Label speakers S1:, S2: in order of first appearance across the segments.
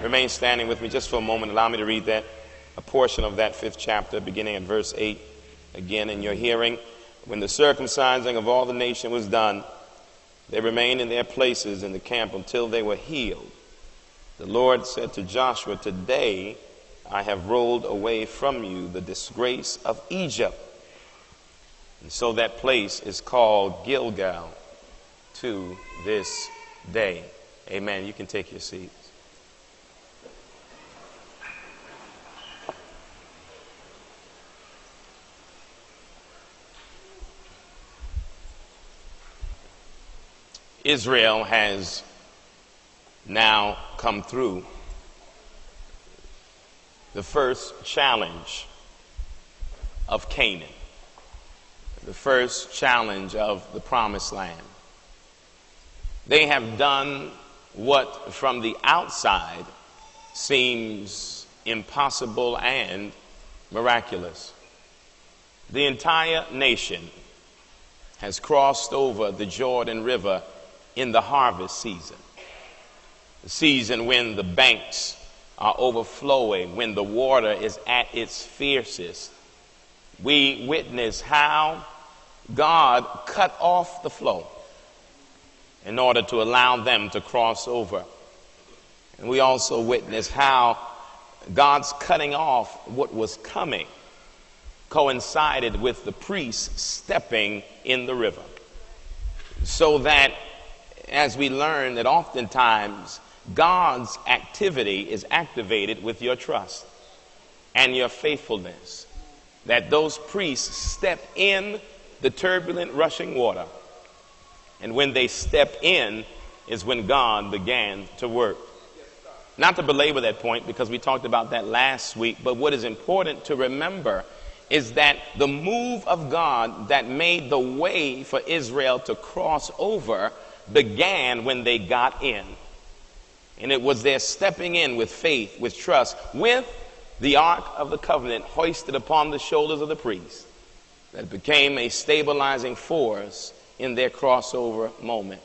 S1: Remain standing with me just for a moment. Allow me to read a portion of that 5th chapter, beginning at verse 8. Again, in your hearing, when the circumcising of all the nation was done, they remained in their places in the camp until they were healed. The Lord said to Joshua, "Today I have rolled away from you the disgrace of Egypt." And so that place is called Gilgal to this day. Amen. You can take your seats. Israel has now come through the first challenge of Canaan, the first challenge of the Promised Land. They have done what from the outside seems impossible and miraculous. The entire nation has crossed over the Jordan River in the harvest season, the season when the banks are overflowing, when the water is at its fiercest. We witness how God cut off the flow in order to allow them to cross over. And we also witness how God's cutting off what was coming coincided with the priests stepping in the river. So that, as we learn, that oftentimes God's activity is activated with your trust and your faithfulness. That those priests step in the turbulent rushing water. And when they stepped in is when God began to work. Not to belabor that point because we talked about that last week, but what is important to remember is that the move of God that made the way for Israel to cross over began when they got in. And it was their stepping in with faith, with trust, with the Ark of the Covenant hoisted upon the shoulders of the priests, that became a stabilizing force in their crossover moment.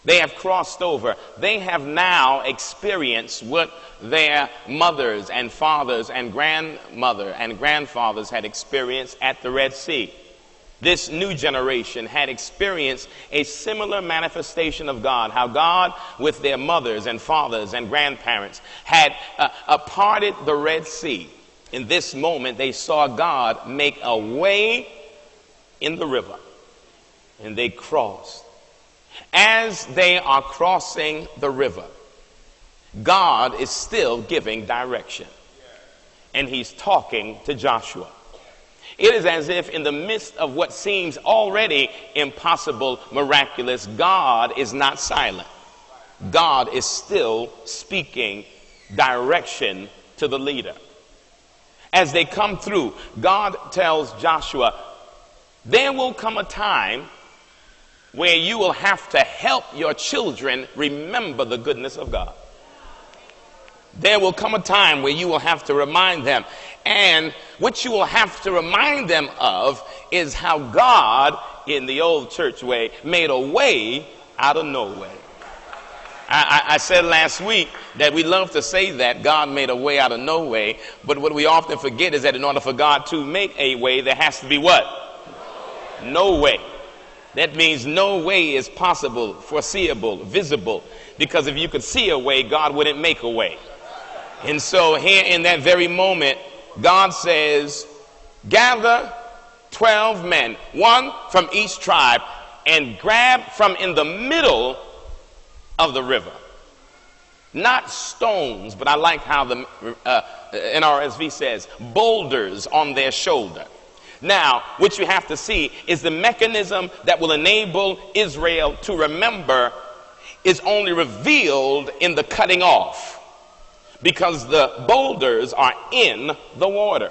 S1: They have crossed over. They have now experienced what their mothers and fathers and grandmother and grandfathers had experienced at the Red Sea. This new generation had experienced a similar manifestation of God, how God, with their mothers and fathers and grandparents, had parted the Red Sea. In this moment, they saw God make a way in the river, and they crossed. As they are crossing the river, God is still giving direction, and he's talking to Joshua. It is as if in the midst of what seems already impossible, miraculous, God is not silent. God is still speaking direction to the leader. As they come through, God tells Joshua, there will come a time where you will have to help your children remember the goodness of God. There will come a time where you will have to remind them. And what you will have to remind them of is how God, in the old church way, made a way out of no way. I said last week that we love to say that God made a way out of no way, but what we often forget is that in order for God to make a way, there has to be what? No way. That means no way is possible, foreseeable, visible, because if you could see a way, God wouldn't make a way. And so here in that very moment, God says, gather 12 men, one from each tribe, and grab from in the middle of the river. Not stones, but I like how the NRSV says, boulders on their shoulder. Now, what you have to see is the mechanism that will enable Israel to remember is only revealed in the cutting off, because the boulders are in the water.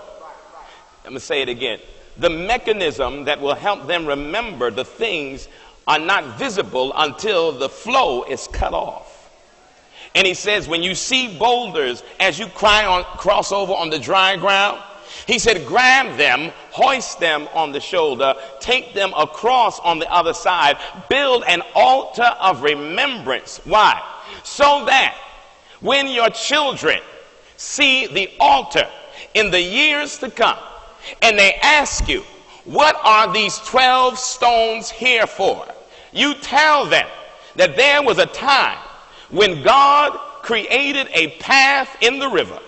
S1: Let me say it again. The mechanism that will help them remember the things are not visible until the flow is cut off. And he says, when you see boulders as you cross over on the dry ground, he said, grab them, hoist them on the shoulder, take them across on the other side, build an altar of remembrance. Why? So that When your children see the altar in the years to come, and they ask you, what are these 12 stones here for? You tell them that there was a time when God created a path in the river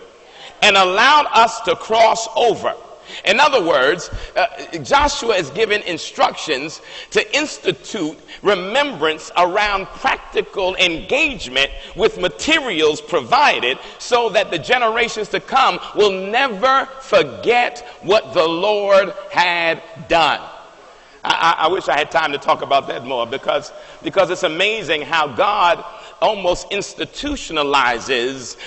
S1: and allowed us to cross over. In other words, Joshua is given instructions to institute remembrance around practical engagement with materials provided so that the generations to come will never forget what the Lord had done. I wish I had time to talk about that more because it's amazing how God almost institutionalizes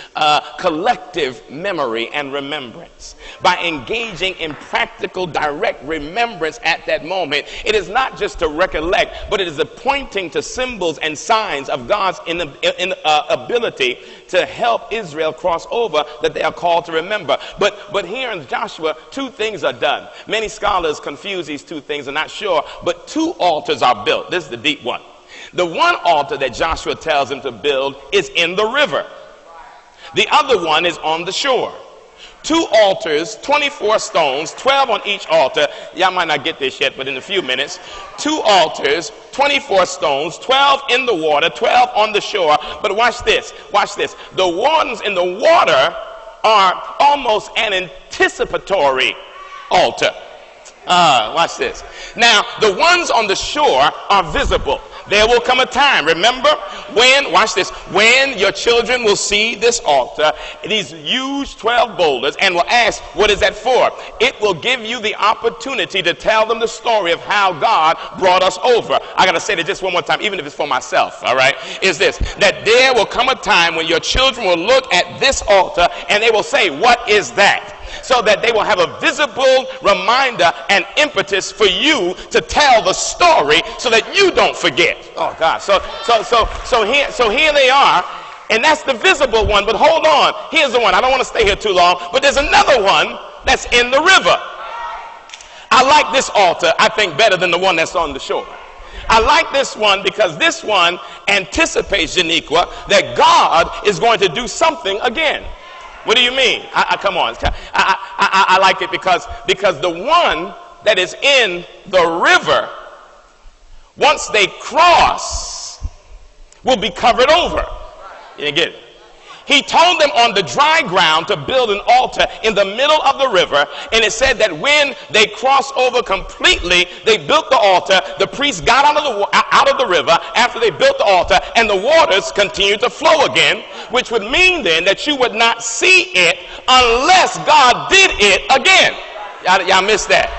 S1: collective memory and remembrance by engaging in practical direct remembrance at that moment. It is not just to recollect, but it is a pointing to symbols and signs of God's ability to help Israel cross over that they are called to remember. But here in Joshua, two things are done. Many scholars confuse these two things and not sure, but two altars are built. This is the deep one. The one altar that Joshua tells him to build is in the river. The other one is on the shore. Two altars, 24 stones, 12 on each altar. Y'all might not get this yet, but in a few minutes. Two altars, 24 stones, 12 in the water, 12 on the shore. But watch this, watch this. The ones in the water are almost an anticipatory altar. Watch this. Now, the ones on the shore are visible. There will come a time, remember, when, watch this, when your children will see this altar, these huge 12 boulders, and will ask, what is that for? It will give you the opportunity to tell them the story of how God brought us over. I got to say that just one more time, even if it's for myself, all right, is this, that there will come a time when your children will look at this altar and they will say, what is that? So that they will have a visible reminder and impetus for you to tell the story so that you don't forget. Oh God. So here they are, and that's the visible one. But hold on, here's the one. I don't want to stay here too long, but there's another one that's in the river. I like this altar, I think, better than the one that's on the shore. I like this one because this one anticipates, Janiqua, that God is going to do something again. What do you mean? Come on. I like it because the one that is in the river, once they cross, will be covered over. You didn't get it? He told them on the dry ground to build an altar in the middle of the river, and it said that when they crossed over completely, they built the altar. The priests got out of the river after they built the altar, and the waters continued to flow again, which would mean then that you would not see it unless God did it again. Y'all missed that.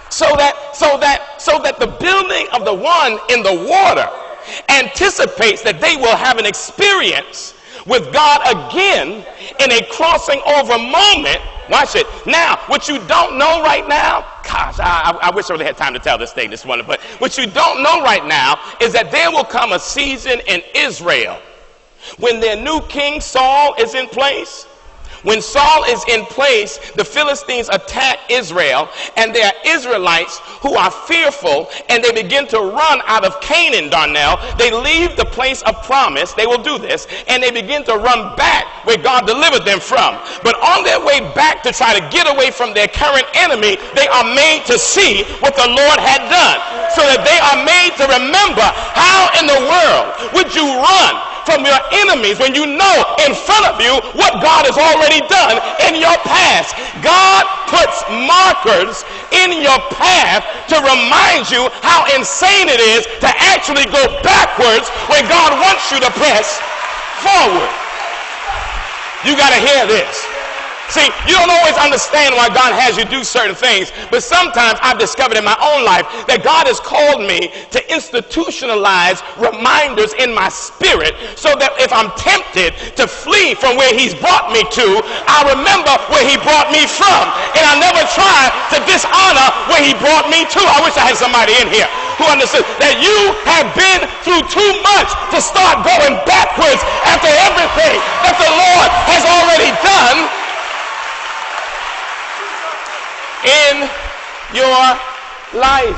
S1: So that the building of the one in the water anticipates that they will have an experience with God again in a crossing over moment. Watch it. Now, what you don't know right now, gosh, I wish I would have had time to tell this thing this morning, but what you don't know right now is that there will come a season in Israel when their new king Saul is in place. When Saul is in place, the Philistines attack Israel, and there are Israelites who are fearful, and they begin to run out of Canaan, Darnell. They leave the place of promise. They will do this, and they begin to run back where God delivered them from. But on their way back to try to get away from their current enemy, they are made to see what the Lord had done, so that they are made to remember, how in the world would you run from your enemies when you know in front of you what God has already done in your past? God puts markers in your path to remind you how insane it is to actually go backwards when God wants you to press forward. You got to hear this. See, you don't always understand why God has you do certain things, but sometimes I've discovered in my own life that God has called me to institutionalize reminders in my spirit so that if I'm tempted to flee from where he's brought me to, I remember where he brought me from, and I never try to dishonor where he brought me to. I wish I had somebody in here who understood that you have been through too much to start going backwards after everything that the Lord has already done in your life.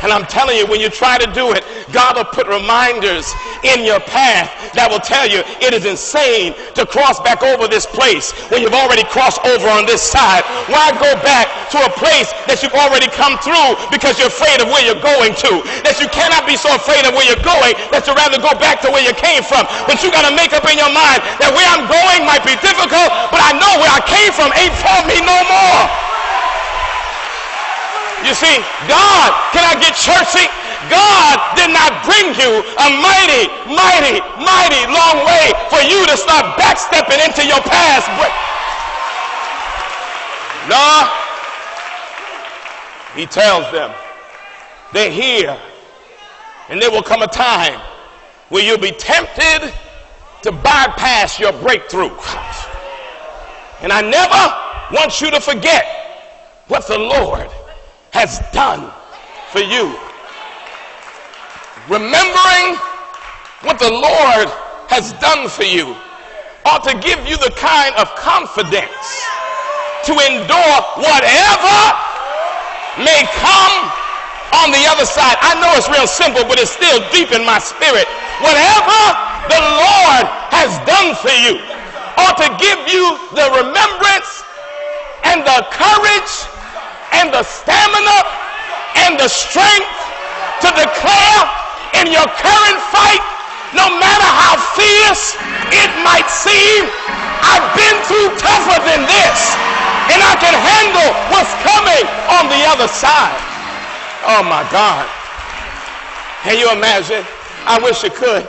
S1: And I'm telling you, when you try to do it, God will put reminders in your path that will tell you it is insane to cross back over this place when you've already crossed over on this side. Why go back to a place that you've already come through because you're afraid of where you're going to? That you cannot be so afraid of where you're going that you'd rather go back to where you came from. But you got to make up in your mind that where I'm going might be difficult, but I know where I came from ain't for me no more. You see, God, can I get churchy? God did not bring you a mighty, mighty, mighty long way for you to start backstepping into your past. No. He tells them, they're here, and there will come a time where you'll be tempted to bypass your breakthrough. And I never want you to forget what the Lord has done for you. Remembering what the Lord has done for you ought to give you the kind of confidence to endure whatever may come on the other side. I know it's real simple, but it's still deep in my spirit. Whatever the Lord has done for you ought to give you the remembrance and the courage and the stamina and the strength to declare in your current fight, no matter how fierce it might seem, I've been through tougher than this, and I can handle what's coming on the other side. Oh my God. Can you imagine? I wish you could.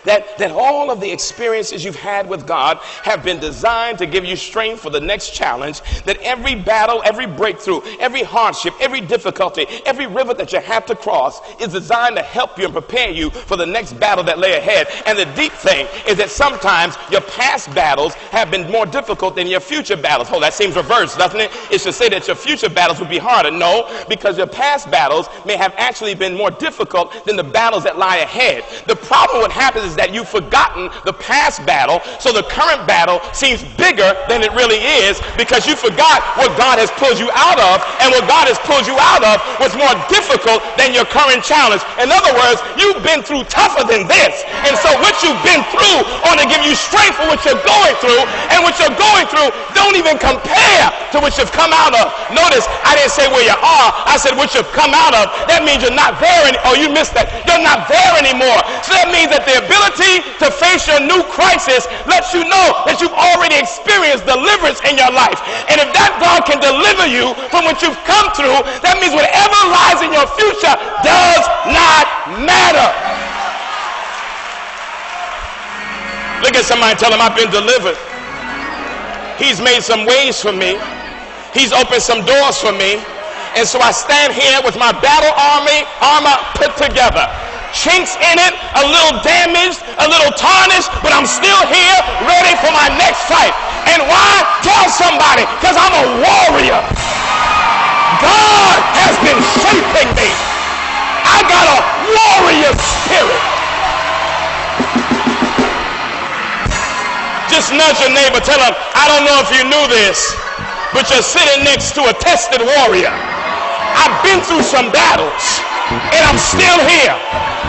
S1: That all of the experiences you've had with God have been designed to give you strength for the next challenge, that every battle, every breakthrough, every hardship, every difficulty, every river that you have to cross is designed to help you and prepare you for the next battle that lay ahead. And the deep thing is that sometimes your past battles have been more difficult than your future battles. Oh, that seems reversed, doesn't it? It's to say that your future battles would be harder. No, because your past battles may have actually been more difficult than the battles that lie ahead. The problem what happens is that you've forgotten the past battle, so the current battle seems bigger than it really is because you forgot what God has pulled you out of, and what God has pulled you out of was more difficult than your current challenge. In other words, you've been through tougher than this, and so what you've been through ought to give you strength for what you're going through, and what you're going through don't even compare to what you've come out of. Notice, I didn't say where you are, I said what you've come out of. That means you're not there anymore. Oh, you missed that. You're not there anymore. So that means that the ability to face your new crisis lets you know that you've already experienced deliverance in your life. And if that God can deliver you from what you've come through, that means whatever lies in your future does not matter. Look at somebody and tell them, I've been delivered. He's made some ways for me. He's opened some doors for me. And so I stand here with my battle armor put together. Chinks in it, a little damaged, a little tarnished, but I'm still here ready for my next fight. And why? Tell somebody, because I'm a warrior. God has been shaping me. I got a warrior spirit. Just nudge your neighbor, tell him, I don't know if you knew this, but you're sitting next to a tested warrior. I've been through some battles, and I'm still here.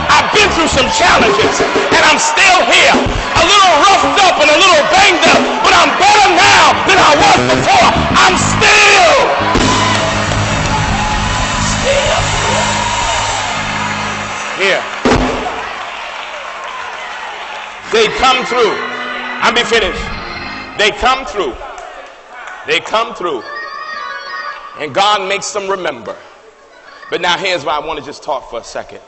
S1: I've been through some challenges, and I'm still here. A little roughed up and a little banged up, but I'm better now than I was before. I'm still here. They come through. I'll be finished. They come through. They come through. And God makes them remember. But now here's why I want to just talk for a second.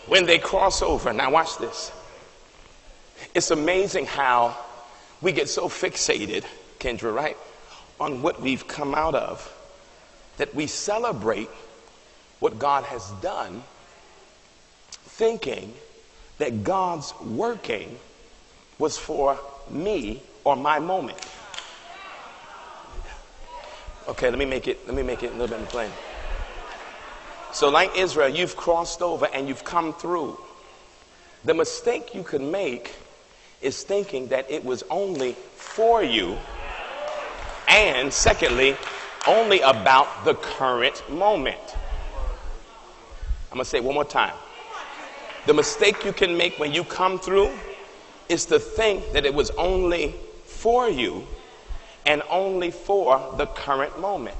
S1: When they cross over, now watch this. It's amazing how we get so fixated, Kendra, right, on what we've come out of, that we celebrate what God has done, thinking that God's working was for me or my moment. Okay, let me make it a little bit plain. So like Israel, you've crossed over and you've come through. The mistake you could make is thinking that it was only for you, and secondly, only about the current moment. going to say it one more time. The mistake you can make when you come through is to think that it was only for you and only for the current moment.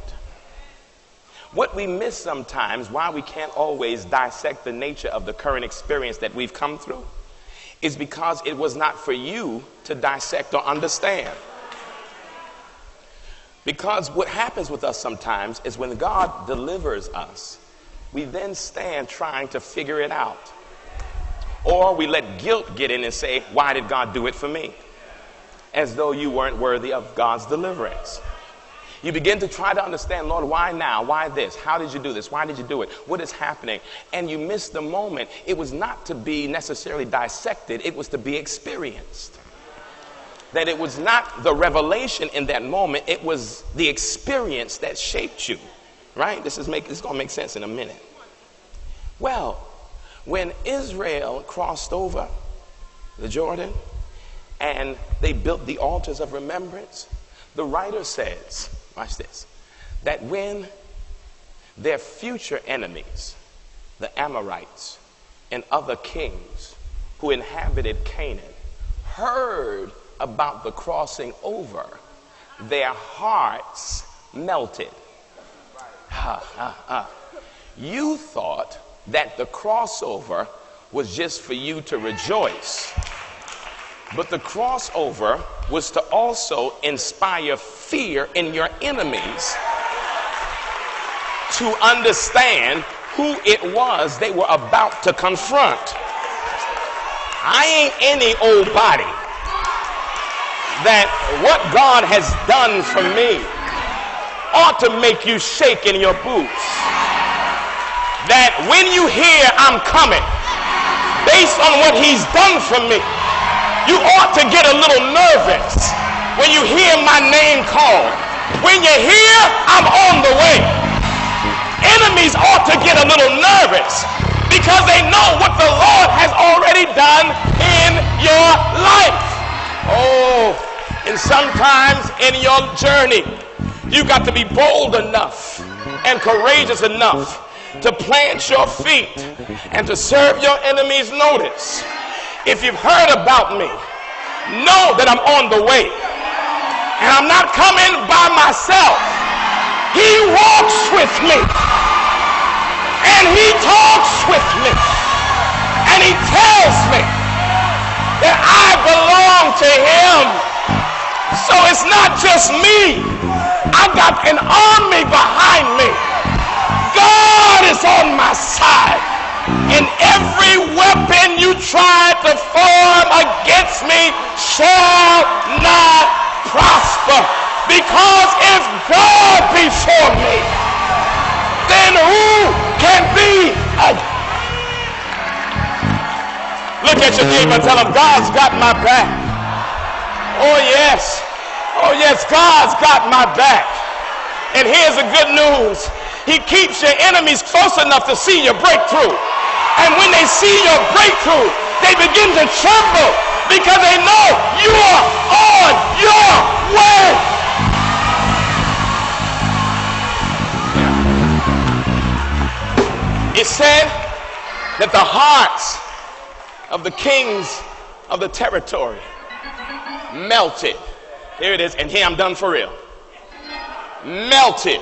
S1: What we miss sometimes, why we can't always dissect the nature of the current experience that we've come through, is because it was not for you to dissect or understand. Because what happens with us sometimes is when God delivers us, we then stand trying to figure it out. Or we let guilt get in and say, why did God do it for me? As though you weren't worthy of God's deliverance. You begin to try to understand, Lord, why now? Why this? How did you do this? Why did you do it? What is happening? And you miss the moment. It was not to be necessarily dissected. It was to be experienced. That it was not the revelation in that moment. It was the experience that shaped you. Right? This is going to make sense in a minute. Well, when Israel crossed over the Jordan and they built the altars of remembrance, the writer says, watch this, that when their future enemies, the Amorites and other kings who inhabited Canaan, heard about the crossing over, their hearts melted. You thought that the crossover was just for you to rejoice. But the crossover was to also inspire fear in your enemies to understand who it was they were about to confront. I ain't any old body. That what God has done for me ought to make you shake in your boots. That when you hear I'm coming, based on what he's done for me, you ought to get a little nervous when you hear my name called. When you hear I'm on the way, enemies ought to get a little nervous because they know what the Lord has already done in your life. Oh, and sometimes in your journey, you got to be bold enough and courageous enough to plant your feet and to serve your enemies notice. If you've heard about me, know that I'm on the way. And I'm not coming by myself. He walks with me. And he talks with me. And he tells me that I belong to him. So it's not just me. I got an army behind me. God is on my side. And every weapon you try to form against me shall not prosper. Because if God be for me, then who can be against? Look at your neighbor and tell him, God's got my back. Oh yes. Oh yes, God's got my back. And here's the good news. He keeps your enemies close enough to see your breakthrough. And when they see your breakthrough, they begin to tremble because they know you are on your way. It said that the hearts of the kings of the territory melted. Here it is, and here I'm done for real. Melted.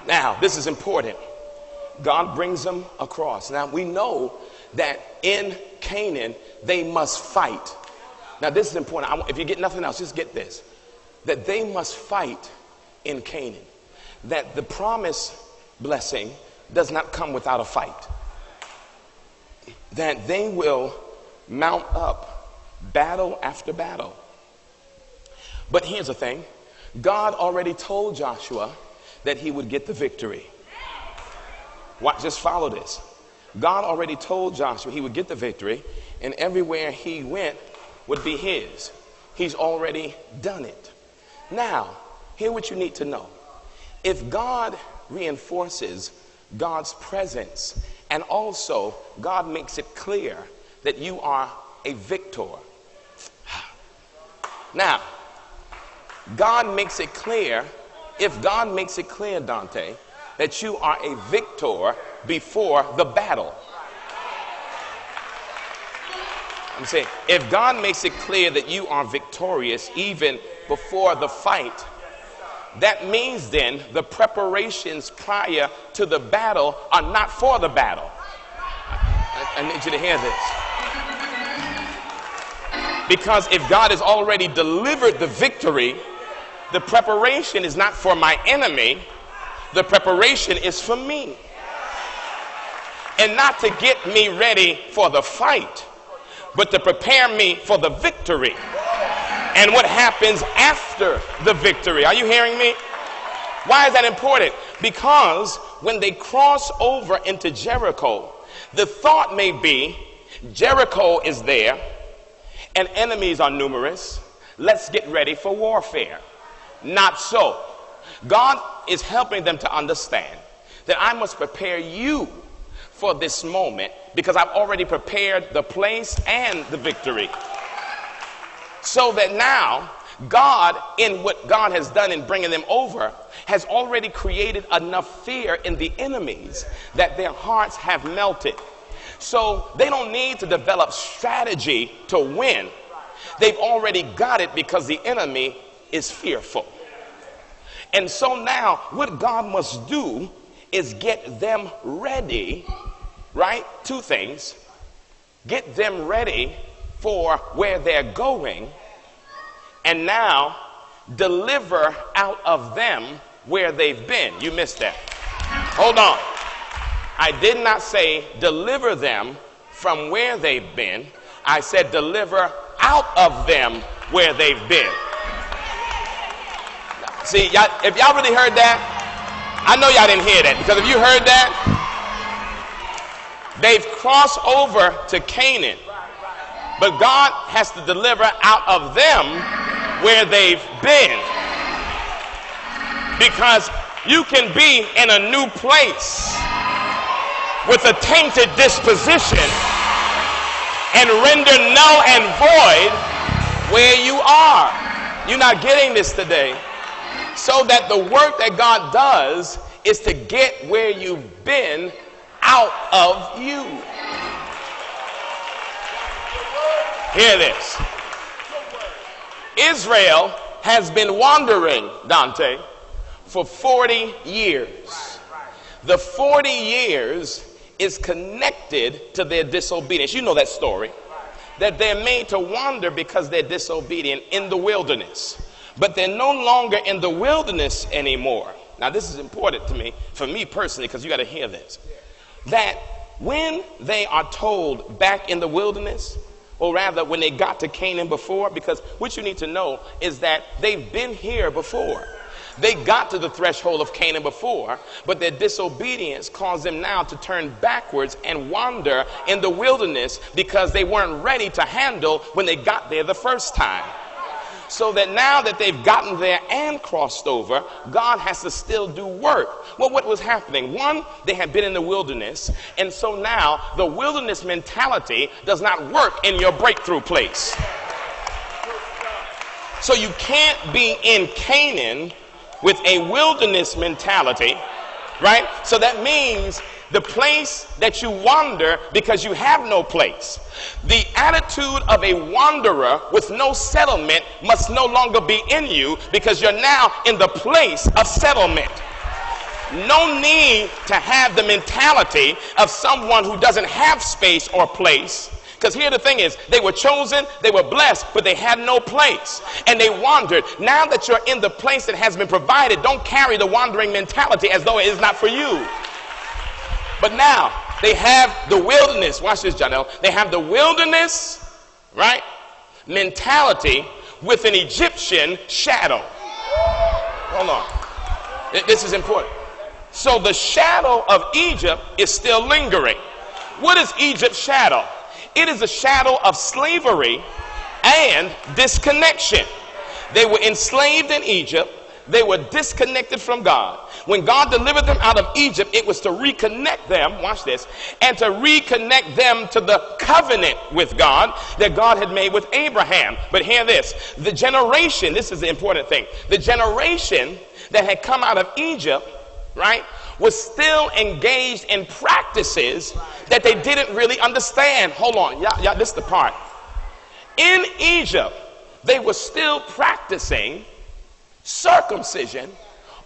S1: Now, this is important. God brings them across. Now, we know that in Canaan, they must fight. Now, this is important. If you get nothing else, just get this. That they must fight in Canaan. That the promised blessing does not come without a fight. That they will mount up battle after battle. But here's the thing. God already told Joshua that he would get the victory. Watch, just follow this. God already told Joshua he would get the victory, and everywhere he went would be his. He's already done it. Now, here's what you need to know. If God reinforces God's presence, and also God makes it clear that you are a victor. Now, God makes it clear, if God makes it clear, Dante, that you are a victor before the battle. I'm saying, if God makes it clear that you are victorious even before the fight, that means then the preparations prior to the battle are not for the battle. I need you to hear this. Because if God has already delivered the victory, the preparation is not for my enemy, the preparation is for me. And not to get me ready for the fight, but to prepare me for the victory and what happens after the victory. Are you hearing me? Why is that important? Because when they cross over into Jericho, the thought may be Jericho is there and enemies are numerous. Let's get ready for warfare. Not so. God is helping them to understand that I must prepare you for this moment because I've already prepared the place and the victory. So that now God, in what God has done in bringing them over, has already created enough fear in the enemies that their hearts have melted. So they don't need to develop strategy to win. They've already got it because the enemy is fearful. And so now what God must do is get them ready, right? Two things. Get them ready for where they're going, and now deliver out of them where they've been. You missed that. Hold on. I did not say deliver them from where they've been. I said deliver out of them where they've been. See, y'all, if y'all really heard that, I know y'all didn't hear that, because if you heard that, they've crossed over to Canaan, but God has to deliver out of them where they've been. Because you can be in a new place with a tainted disposition and render null and void where you are. You're not getting this today. So that the work that God does is to get where you've been out of you. Hear this. Israel has been wandering, Dante, for 40 years. The 40 years is connected to their disobedience. You know that story. That they're made to wander because they're disobedient in the wilderness. But they're no longer in the wilderness anymore. Now this is important to me, for me personally, because you got to hear this. That when they are told back in the wilderness, or rather when they got to Canaan before, because what you need to know is that they've been here before. They got to the threshold of Canaan before, but their disobedience caused them now to turn backwards and wander in the wilderness because they weren't ready to handle when they got there the first time. So that now that they've gotten there and crossed over, God has to still do work. Well, what was happening? One, they had been in the wilderness, and so now the wilderness mentality does not work in your breakthrough place. So you can't be in Canaan with a wilderness mentality, right? So that means the place that you wander because you have no place. The attitude of a wanderer with no settlement must no longer be in you because you're now in the place of settlement. No need to have the mentality of someone who doesn't have space or place. Because here the thing is, they were chosen, they were blessed, but they had no place. And they wandered. Now that you're in the place that has been provided, don't carry the wandering mentality as though it is not for you. But now they have the wilderness. Watch this, Janelle. They have the wilderness, right, mentality with an Egyptian shadow. Hold on. This is important. So the shadow of Egypt is still lingering. What is Egypt's shadow? It is a shadow of slavery and disconnection. They were enslaved in Egypt. They were disconnected from God. When God delivered them out of Egypt, it was to reconnect them, watch this, and to reconnect them to the covenant with God that God had made with Abraham. But hear this, the generation, this is the important thing, the generation that had come out of Egypt, right, was still engaged in practices that they didn't really understand. Hold on, y'all, this is the part. In Egypt, they were still practicing circumcision,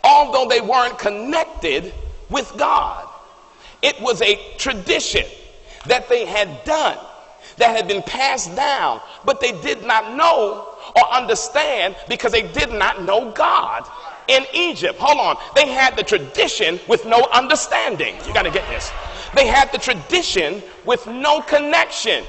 S1: although they weren't connected with God. It was a tradition that they had done, that had been passed down, but they did not know or understand because they did not know God. In Egypt, hold on, they had the tradition with no understanding. You got to get this. They had the tradition with no connection.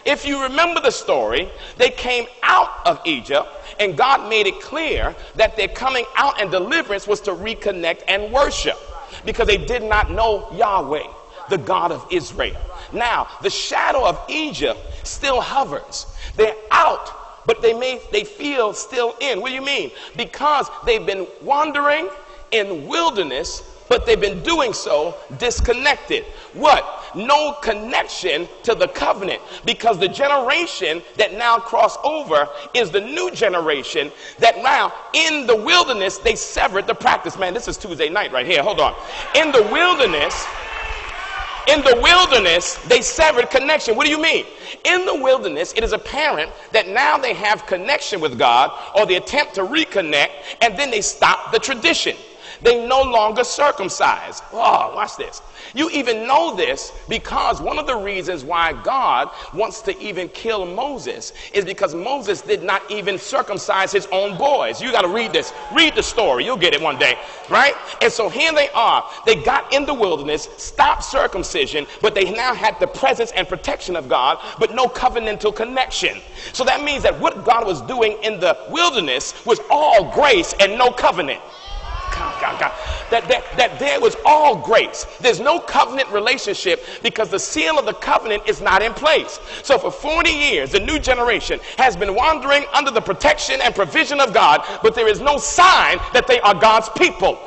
S1: If you remember the story, they came out of Egypt and God made it clear that their coming out and deliverance was to reconnect and worship because they did not know Yahweh, the God of Israel. Now, the shadow of Egypt still hovers. They're out, but they feel still in. What do you mean? Because they've been wandering in wilderness, but they've been doing so disconnected. What? No connection to the covenant, because the generation that now cross over is the new generation that now in the wilderness they severed the practice. Man, this is Tuesday night right here. Hold on. In the wilderness, they severed connection. What do you mean? In the wilderness, it is apparent that now they have connection with God, or they attempt to reconnect, and then they stop the tradition. They no longer circumcise. Oh, watch this. You even know this because one of the reasons why God wants to even kill Moses is because Moses did not even circumcise his own boys. You got to read this. Read the story. You'll get it one day, right? And so here they are. They got in the wilderness, stopped circumcision, but they now had the presence and protection of God, but no covenantal connection. So that means that what God was doing in the wilderness was all grace and no covenant. That there was all grace. There's no covenant relationship because the seal of the covenant is not in place. So for 40 years, the new generation has been wandering under the protection and provision of God, but there is no sign that they are God's people.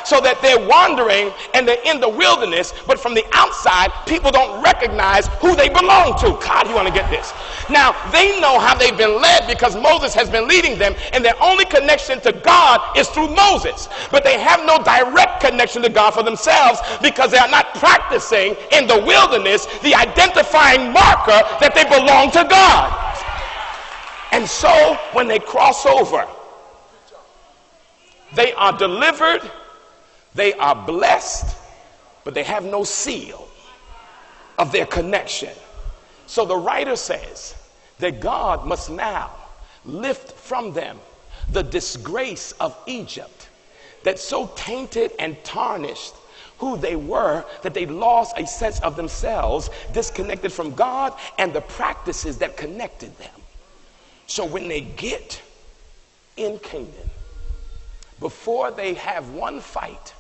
S1: So that they're wandering and they're in the wilderness, but from the outside, people don't recognize who they belong to. God, you want to get this. Now, they know how they've been led because Moses has been leading them, and their only connection to God is through Moses. But they have no direct connection to God for themselves because they are not practicing in the wilderness the identifying marker that they belong to God. And so, when they cross over, they are delivered. They are blessed, but they have no seal of their connection. So the writer says that God must now lift from them the disgrace of Egypt that so tainted and tarnished who they were that they lost a sense of themselves, disconnected from God and the practices that connected them. So when they get in Canaan, before they have one fight,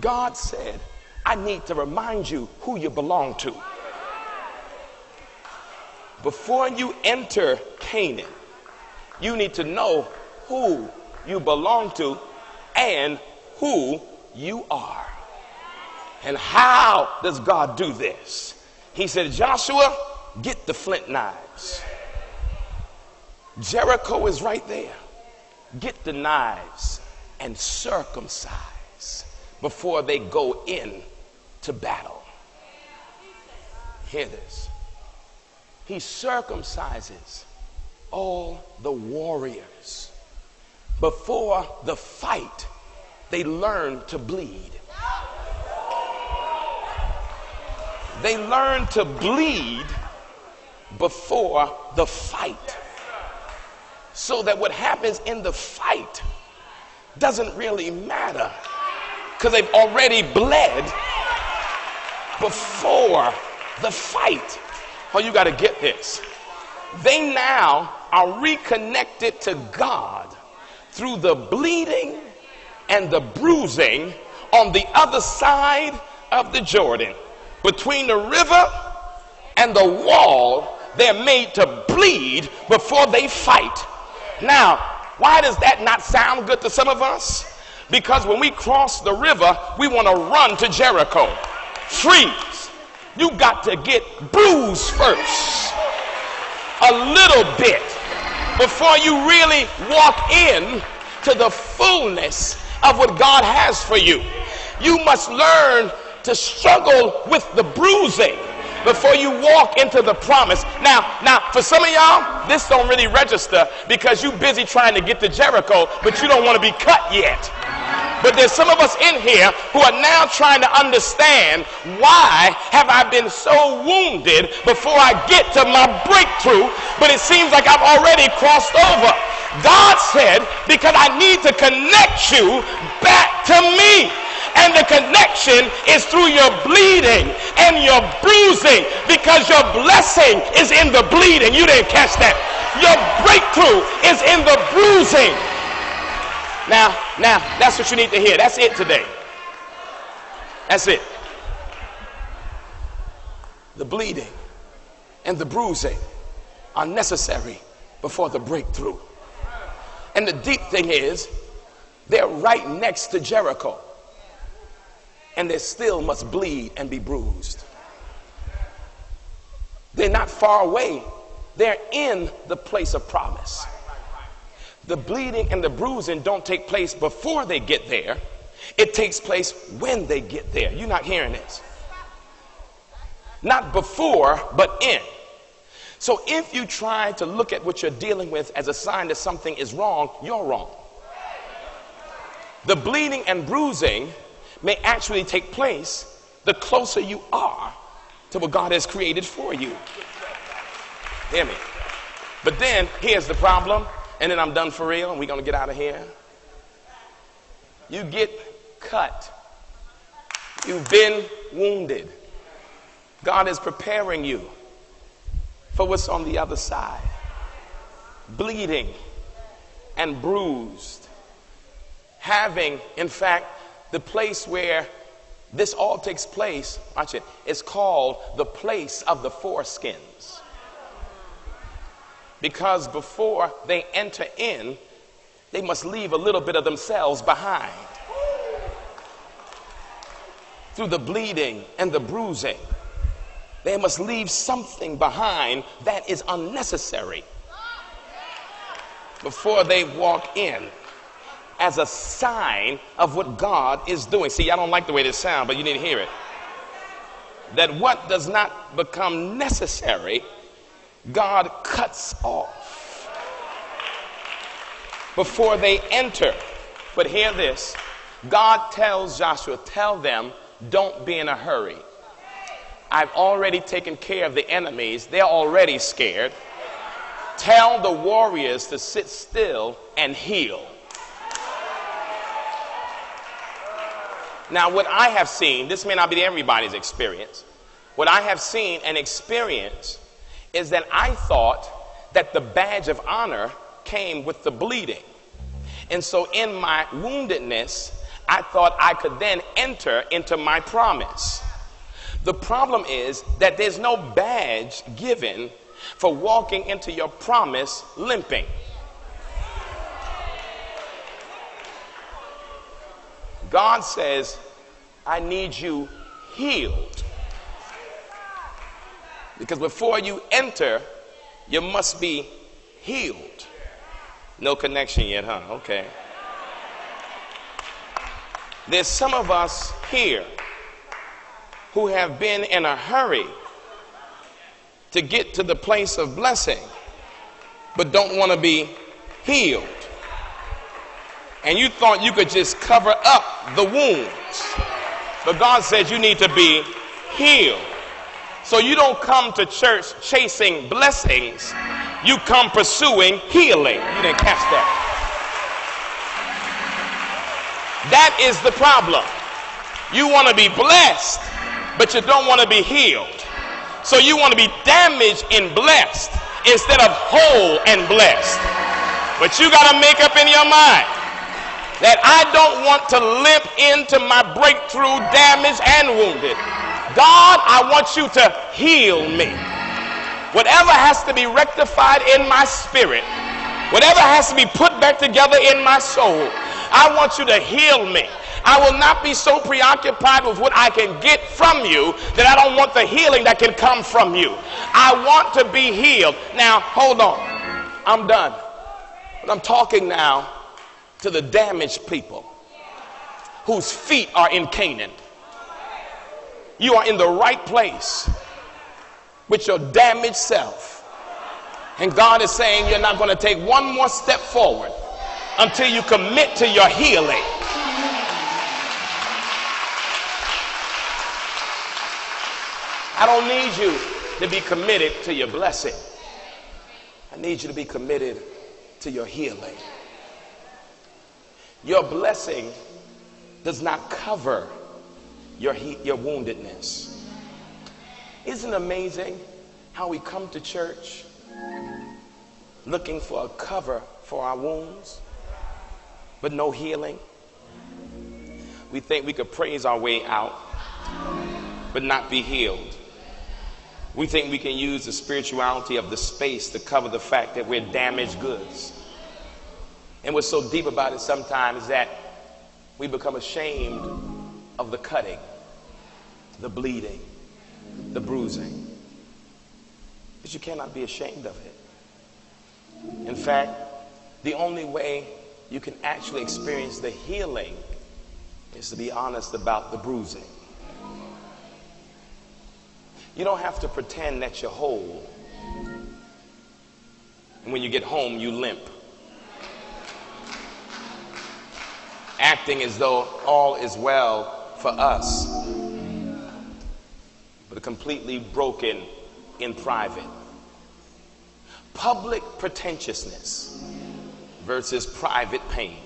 S1: God said, I need to remind you who you belong to. Before you enter Canaan, you need to know who you belong to and who you are. And how does God do this? He said, Joshua, get the flint knives. Jericho is right there. Get the knives and circumcise before they go in to battle. Hear this. He circumcises all the warriors. Before the fight, they learn to bleed. They learn to bleed before the fight. So that what happens in the fight doesn't really matter, because they've already bled before the fight. Oh, you got to get this. They now are reconnected to God through the bleeding and the bruising on the other side of the Jordan. Between the river and the wall, they're made to bleed before they fight. Now, why does that not sound good to some of us? Because when we cross the river, we want to run to Jericho. Freeze. You got to get bruised first. A little bit before you really walk in to the fullness of what God has for you. You must learn to struggle with the bruising before you walk into the promise. Now, for some of y'all, this don't really register because you busy trying to get to Jericho, but you don't want to be cut yet. But there's some of us in here who are now trying to understand, why have I been so wounded before I get to my breakthrough, but it seems like I've already crossed over. God said, because I need to connect you back to me. And the connection is through your bleeding and your bruising, because your blessing is in the bleeding. You didn't catch that. Your breakthrough is in the bruising. Now, that's what you need to hear. That's it today. That's it. The bleeding and the bruising are necessary before the breakthrough. And the deep thing is, they're right next to Jericho. And they still must bleed and be bruised. They're not far away. They're in the place of promise. The bleeding and the bruising don't take place before they get there. It takes place when they get there. You're not hearing this. Not before, but in. So if you try to look at what you're dealing with as a sign that something is wrong, you're wrong. The bleeding and bruising may actually take place the closer you are to what God has created for you. Hear me? But then here's the problem, and then I'm done for real, and we're going to get out of here. You get cut. You've been wounded. God is preparing you for what's on the other side. Bleeding and bruised. Having, in fact, the place where this all takes place, watch it, is called the place of the foreskins. Because before they enter in, they must leave a little bit of themselves behind. Through the bleeding and the bruising, they must leave something behind that is unnecessary before they walk in, as a sign of what God is doing. See, I don't like the way this sounds, but you need to hear it. That what does not become necessary, God cuts off before they enter. But hear this. God tells Joshua, tell them, don't be in a hurry. I've already taken care of the enemies. They're already scared. Tell the warriors to sit still and heal. Now, what I have seen, this may not be everybody's experience. What I have seen and experienced is that I thought that the badge of honor came with the bleeding. And so in my woundedness, I thought I could then enter into my promise. The problem is that there's no badge given for walking into your promise limping. God says, I need you healed. Because before you enter, you must be healed. No connection yet, huh? Okay. There's some of us here who have been in a hurry to get to the place of blessing, but don't want to be healed. And you thought you could just cover up the wounds. But God says you need to be healed. So you don't come to church chasing blessings. You come pursuing healing. You didn't catch that. That is the problem. You want to be blessed, but you don't want to be healed. So you want to be damaged and blessed instead of whole and blessed. But you got to make up in your mind that I don't want to limp into my breakthrough damaged and wounded. God, I want you to heal me. Whatever has to be rectified in my spirit, whatever has to be put back together in my soul, I want you to heal me. I will not be so preoccupied with what I can get from you that I don't want the healing that can come from you. I want to be healed. Now, hold on. I'm done. But I'm talking now to the damaged people. whose feet are in Canaan. You are in the right place with your damaged self. And God is saying you're not going to take one more step forward until you commit to your healing. I don't need you to be committed to your blessing. I need you to be committed to your healing. Your blessing does not cover your woundedness. Isn't it amazing how we come to church looking for a cover for our wounds, but no healing? We think we could praise our way out, but not be healed. We think we can use the spirituality of the space to cover the fact that we're damaged goods. And what's so deep about it sometimes is that we become ashamed of the cutting, the bleeding, the bruising. But you cannot be ashamed of it. In fact, the only way you can actually experience the healing is to be honest about the bruising. You don't have to pretend that you're whole. And when you get home, you limp, acting as though all is well for us, but completely broken in private. Public pretentiousness versus private pain.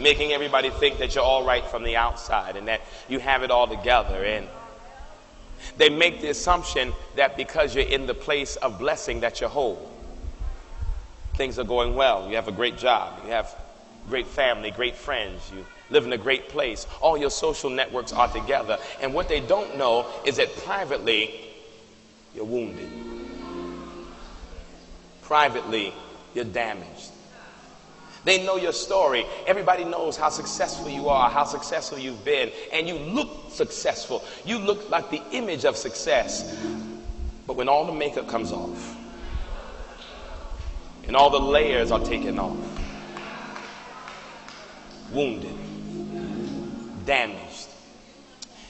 S1: Making everybody think that you're all right from the outside and that you have it all together. And they make the assumption that because you're in the place of blessing that you're whole. Things are going well. You have a great job. You have great family, great friends. You live in a great place. All your social networks are together. And what they don't know is that privately, you're wounded. Privately, you're damaged. They know your story. Everybody knows how successful you are, how successful you've been, and you look successful. You look like the image of success. But when all the makeup comes off and all the layers are taken off, wounded, damaged.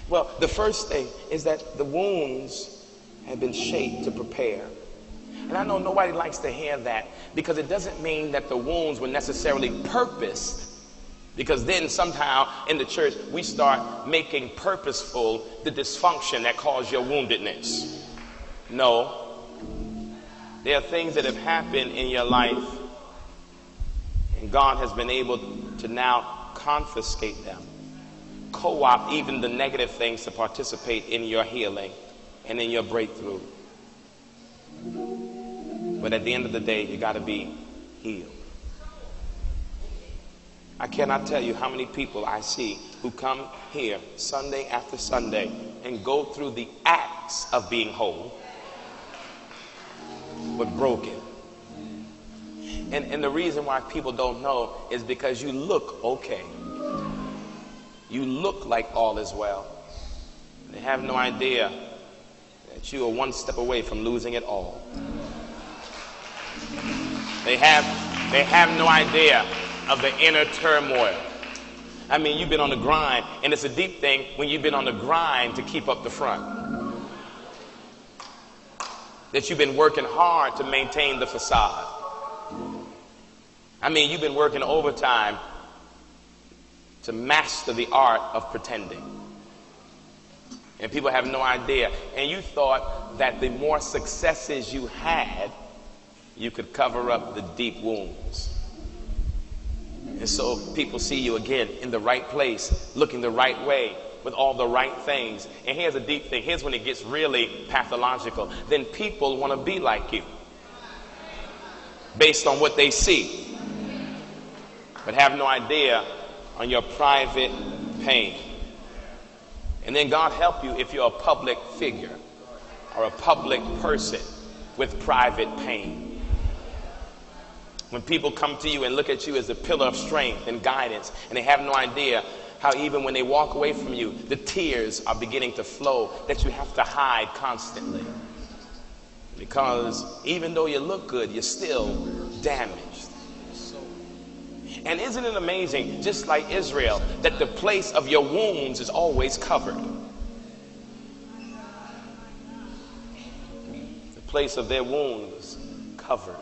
S1: Well, the first thing is that the wounds have been shaped to prepare. And I know nobody likes to hear that, because it doesn't mean that the wounds were necessarily purposed, because then somehow in the church we start making purposeful the dysfunction that caused your woundedness. No. There are things that have happened in your life, and God has been able to now confiscate them, co-opt even the negative things to participate in your healing and in your breakthrough. But at the end of the day, you got to be healed. I cannot tell you how many people I see who come here Sunday after Sunday and go through the acts of being whole, but broken. And the reason why people don't know is because you look okay. You look like all is well. They have no idea that you are one step away from losing it all. They have no idea of the inner turmoil. I mean, you've been on the grind, and it's a deep thing when you've been on the grind to keep up the front. That you've been working hard to maintain the facade. I mean, you've been working overtime to master the art of pretending. And people have no idea. And you thought that the more successes you had, you could cover up the deep wounds. And so people see you again in the right place, looking the right way, with all the right things. And here's a deep thing. Here's when it gets really pathological. Then people want to be like you based on what they see, but have no idea on your private pain. And then God help you if you're a public figure or a public person with private pain. When people come to you and look at you as a pillar of strength and guidance, and they have no idea how even when they walk away from you, the tears are beginning to flow that you have to hide constantly. Because even though you look good, you're still damaged. And isn't it amazing, just like Israel, that the place of your wounds is always covered? The place of their wound was covered.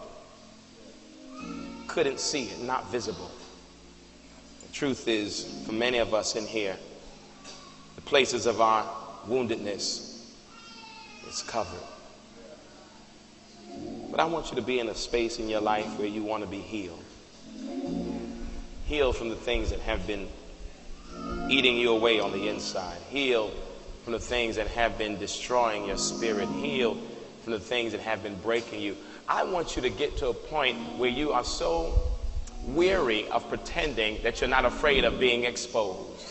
S1: Couldn't see it, not visible. The truth is, for many of us in here, the places of our woundedness is covered. But I want you to be in a space in your life where you want to be healed. Healed from the things that have been eating you away on the inside. Healed from the things that have been destroying your spirit. Healed from the things that have been breaking you. I want you to get to a point where you are so weary of pretending that you're not afraid of being exposed.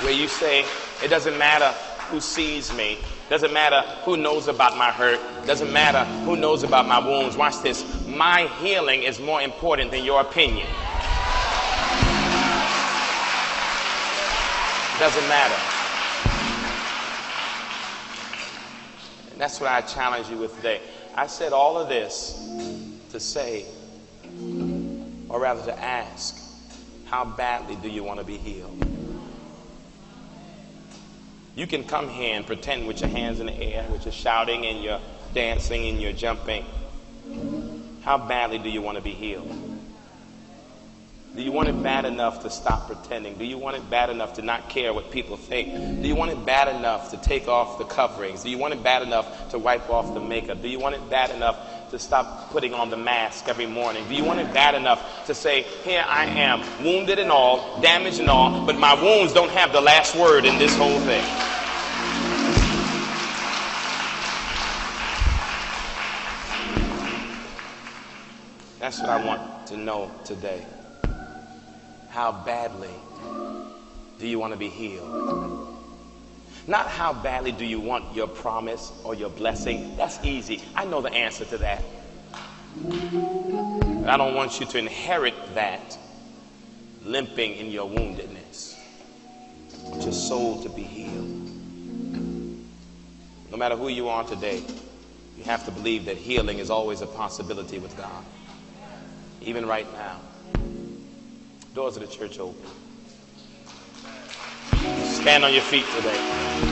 S1: Where you say, it doesn't matter who sees me, doesn't matter who knows about my hurt, doesn't matter who knows about my wounds. Watch this. My healing is more important than your opinion. Doesn't matter. And that's what I challenge you with today. I said all of this to say, or rather to ask, how badly do you want to be healed? You can come here and pretend with your hands in the air, with your shouting and your dancing and your jumping. How badly do you want to be healed? Do you want it bad enough to stop pretending? Do you want it bad enough to not care what people think? Do you want it bad enough to take off the coverings? Do you want it bad enough to wipe off the makeup? Do you want it bad enough to stop putting on the mask every morning? Do you want it bad enough to say, here I am, wounded and all, damaged and all, but my wounds don't have the last word in this whole thing? That's what I want to know today. How badly do you want to be healed? Not how badly do you want your promise or your blessing. That's easy. I know the answer to that. But I don't want you to inherit that limping in your woundedness. I want your soul to be healed. No matter who you are today, you have to believe that healing is always a possibility with God. Even right now. Doors of the church open. Stand on your feet today.